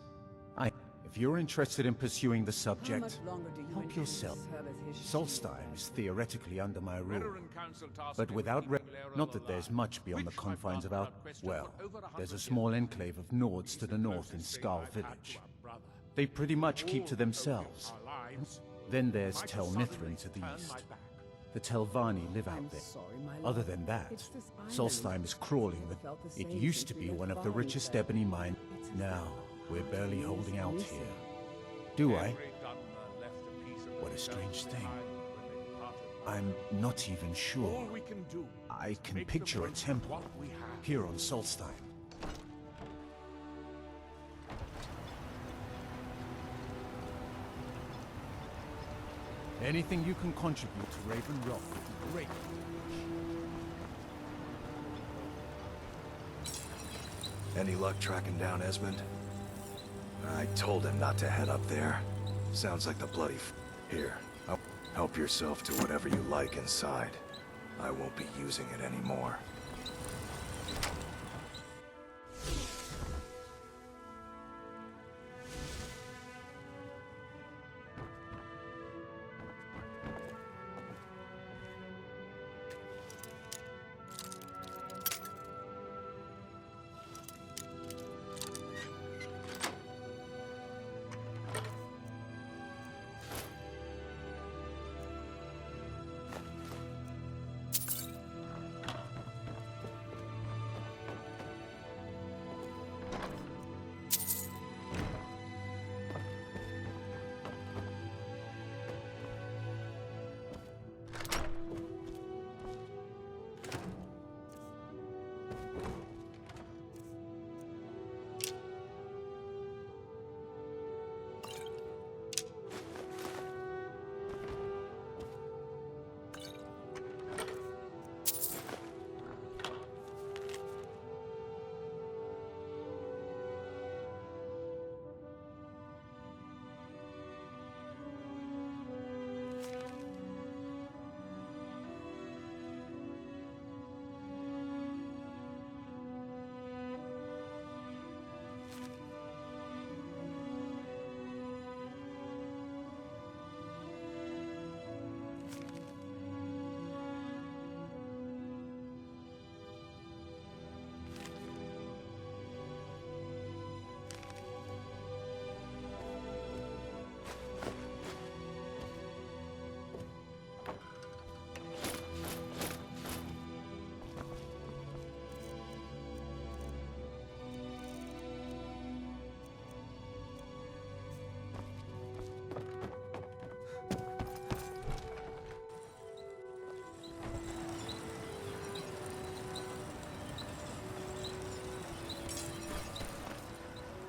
If you're interested in pursuing the subject, help yourself. Solstheim is theoretically under my rule, but without... Not that there's much beyond the confines of our... Well, there's a small enclave of Nords to the north in Skal Village. They pretty much keep to themselves. Then there's Tel Mithrin to the east. The Telvanni live out there. Other than that, Solstheim is crawling with... It used to be one of the richest ebony mines. Now, we're barely holding out here. Do I? What a strange thing. I'm not even sure. I can picture a temple here on Solstheim. Anything you can contribute to Raven Rock would be great. Any luck tracking down Esmond? I told him not to head up there. Sounds like the bloody Here, help yourself to whatever you like inside. I won't be using it anymore.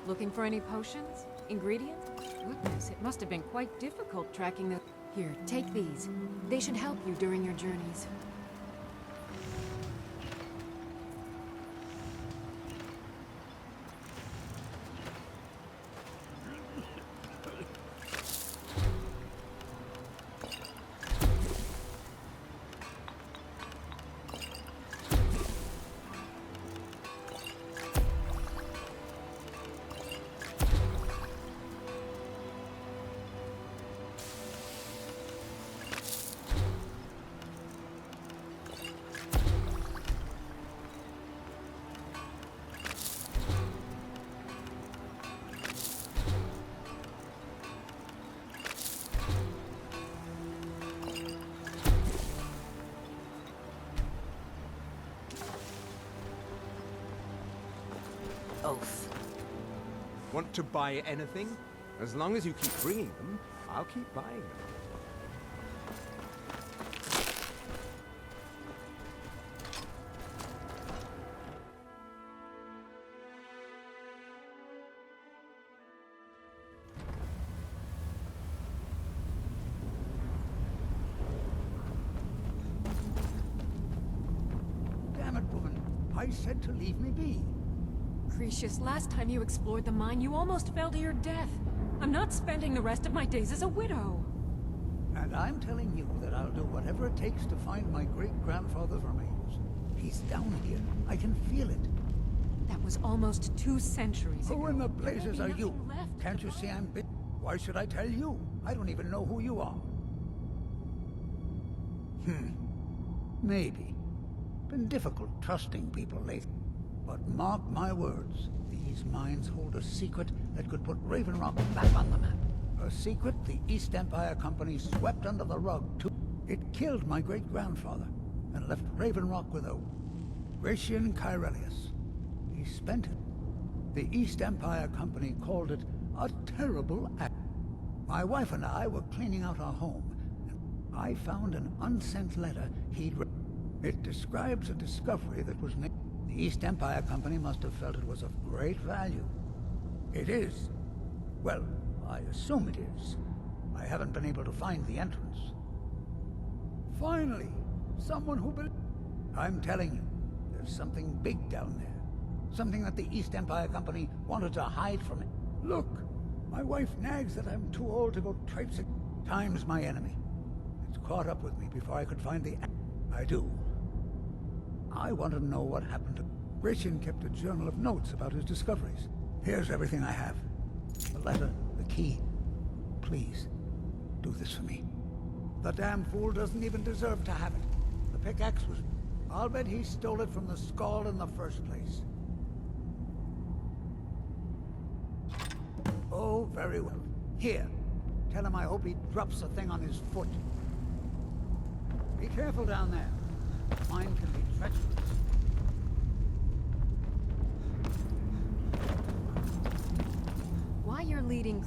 Looking for any potions? Ingredients? Goodness, it must have been quite difficult tracking the... Here, take these. They should help you during your journeys. Want to buy anything? As long as you keep bringing them, I'll keep buying them. Damn it, woman. I said to leave me be. Cretius, last time you explored the mine, you almost fell to your death. I'm not spending the rest of my days as a widow. And I'm telling you that I'll do whatever it takes to find my great-grandfather's remains. He's down here. I can feel it. That was almost 2 centuries ago. Who in the blazes There'll are be you? nothing left. Can't you see I'm bit? Why should I tell you? I don't even know who you are. Maybe. Been difficult trusting people lately. But mark my words, these mines hold a secret that could put Raven Rock back on the map. A secret the East Empire Company swept under the rug too. It killed my great-grandfather and left Raven Rock with a Gratian Kyrelius. He spent it. The East Empire Company called it a terrible act. My wife and I were cleaning out our home, and I found an unsent letter he'd written. It describes a discovery that was made. The East Empire Company must have felt it was of great value. It is. Well, I assume it is. I haven't been able to find the entrance. Finally, someone who I'm telling you, there's something big down there. Something that the East Empire Company wanted to hide from it. Look, my wife nags that I'm too old to go traipsing. Time's my enemy. It's caught up with me before I could find the... I do. I want to know what happened to... Gratian kept a journal of notes about his discoveries. Here's everything I have. The letter, the key. Please, do this for me. The damn fool doesn't even deserve to have it. The pickaxe was... I'll bet he stole it from the skull in the first place. Oh, very well. Here. Tell him I hope he drops the thing on his foot. Be careful down there. Mine can be treacherous. Why you're leading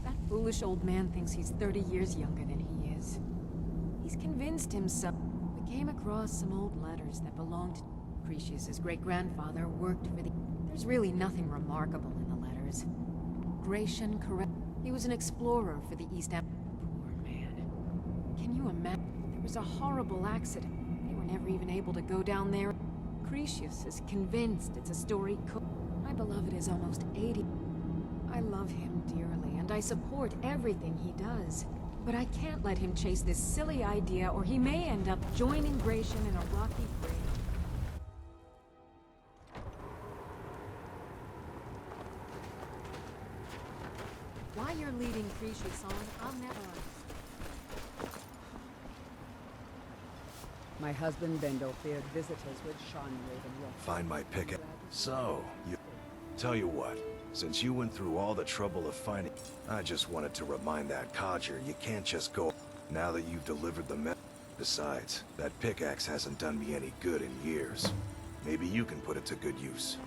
That foolish old man thinks he's 30 years younger than he is. He's convinced himself. We came across some old letters that belonged to Cretius's great-grandfather worked for the... There's really nothing remarkable in the letters. Gratian, correct. He was an explorer for the East Empire. Poor man. Can you imagine? There was a horrible accident. They were never even able to go down there. Cretius is convinced it's a story My beloved is almost 80. I love him dearly, and I support everything he does. But I can't let him chase this silly idea, or he may end up joining Gratian in a rocky grave. Why you're leading Cretius on, I'll never understand. My husband Bendel feared visitors would shun Ravenrock. Find my picket. So, you... Tell you what, since you went through all the trouble of finding... I just wanted to remind that codger you can't just go... Now that you've delivered the message. Besides, that pickaxe hasn't done me any good in years. Maybe you can put it to good use.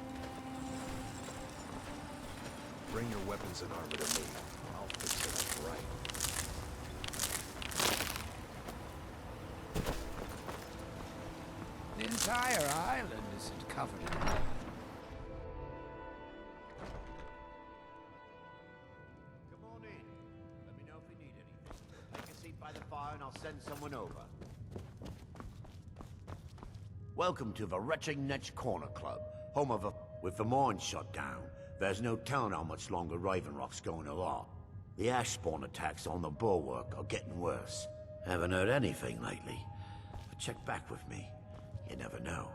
Bring your weapons and armor to me. I'll fix it up right. The entire island isn't covered in it. Come on in. Let me know if you need anything. Take a seat by the fire and I'll send someone over. Welcome to the Wretched Netch Corner Club, home of a... With the mine shut down, there's no telling how much longer Ravenrock's going to last. The ash spawn attacks on the bulwark are getting worse. Haven't heard anything lately. But check back with me. You never know.